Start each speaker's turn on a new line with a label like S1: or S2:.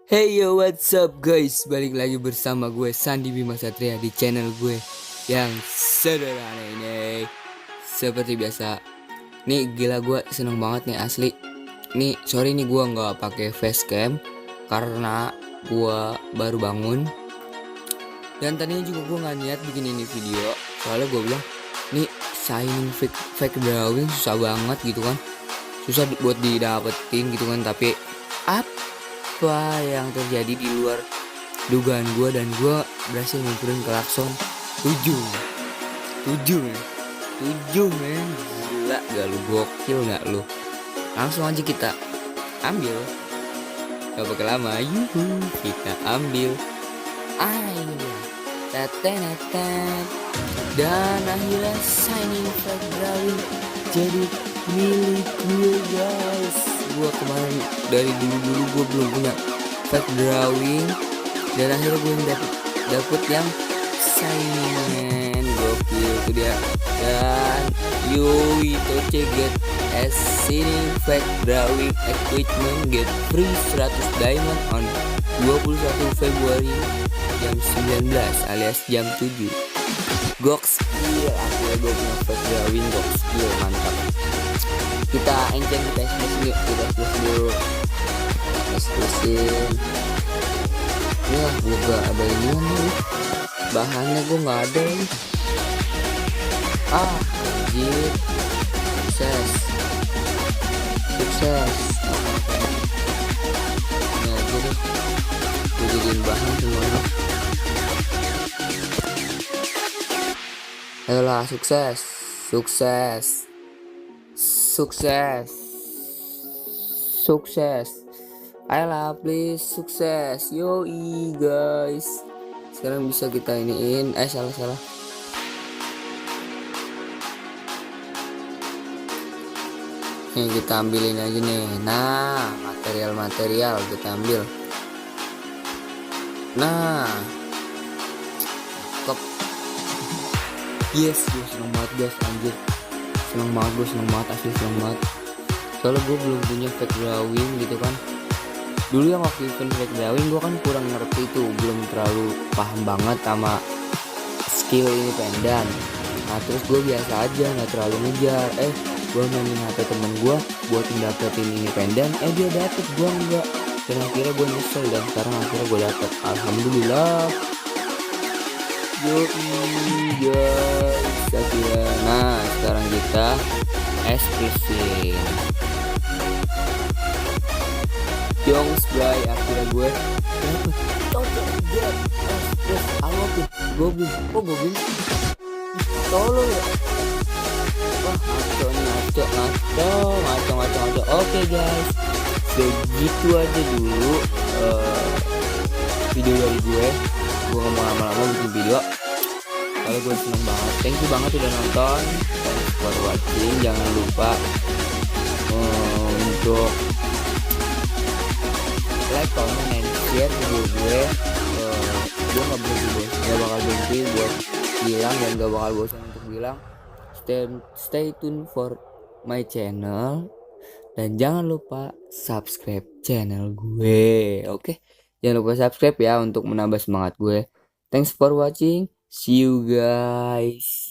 S1: Hey yo, what's up guys? Balik lagi bersama gue Sandi Bima Satria di channel gue yang sederhana ini. Seperti biasa, nih gila gue seneng banget nih asli. Nih sorry nih gue nggak pakai facecam karena gue baru bangun. Dan tadinya juga gue nggak niat bikin ini video, soalnya gue bilang nih signing fake drawing susah banget gitu kan, susah buat didapetin gitu kan. Tapi apa yang terjadi di luar dugaan gue, dan gue berhasil ngumpulin klakson 7 men. Gila gak lu, gokil gak lu? Langsung aja kita ambil, gak pakai lama, yuhu, kita ambil. Ini dia, tatenetet. Dan akhirnya signing fake drawing jadi milik gue guys. Gue kemarin dari dulu gue belum punya fake drawing, dan akhirnya gue dapet yang signing, gokil itu dia. Dan yoi toce get as signing fake drawing equipment, get free 100 diamond on 21 Februari jam 19 alias jam 7. Gokil, akhirnya gue punya fake drawing, gokil, mantap. Kita engine, kita eksklusin yuk, kita eksklusin. Wah, gue gak ada ini nih, bahannya gue gak ada nih. Anjir, sukses. Ini aja deh, gue jadiin bahan semuanya. Ayolah, sukses. Ayolah please, sukses. Yoi guys, sekarang bisa kita iniin. Salah. Nih kita ambilin aja nih. Nah, material kita ambil. Nah, top. Yes, gue seneng banget guys, anjir. Seneng banget, asli seneng banget. Soalnya gue belum punya fake drawing gitu kan. Dulu yang waktu event fake drawing gue kan kurang ngerti tuh, belum terlalu paham banget sama skill ini pendan. Nah terus gue biasa aja, gak terlalu ngejar. Gue mainin HP temen gue buat dapetin ini pendan, dia dapet, gue enggak. Dan akhirnya gue nyesel, dan sekarang akhirnya gue dapet, alhamdulillah. Yoi guys, akhirnya. Nah sekarang kita eksklusin Jongs bray, akhirnya gue dapet get eksklusi. Apa tuh? Goblin, tolong ya. Wah, ngaco. Oke guys, segitu aja dulu video dari gue gak mau lama-lama bikin video. Kalau gue seneng banget, thank you banget udah nonton, thanks for watching. Jangan lupa untuk like, comment, and share video gue. Gue gak bakal berhenti buat bilang, dan gak bakal bosan untuk bilang stay tune for my channel, dan jangan lupa subscribe channel gue. Oke, jangan lupa subscribe ya untuk menambah semangat gue. Thanks for watching, see you guys.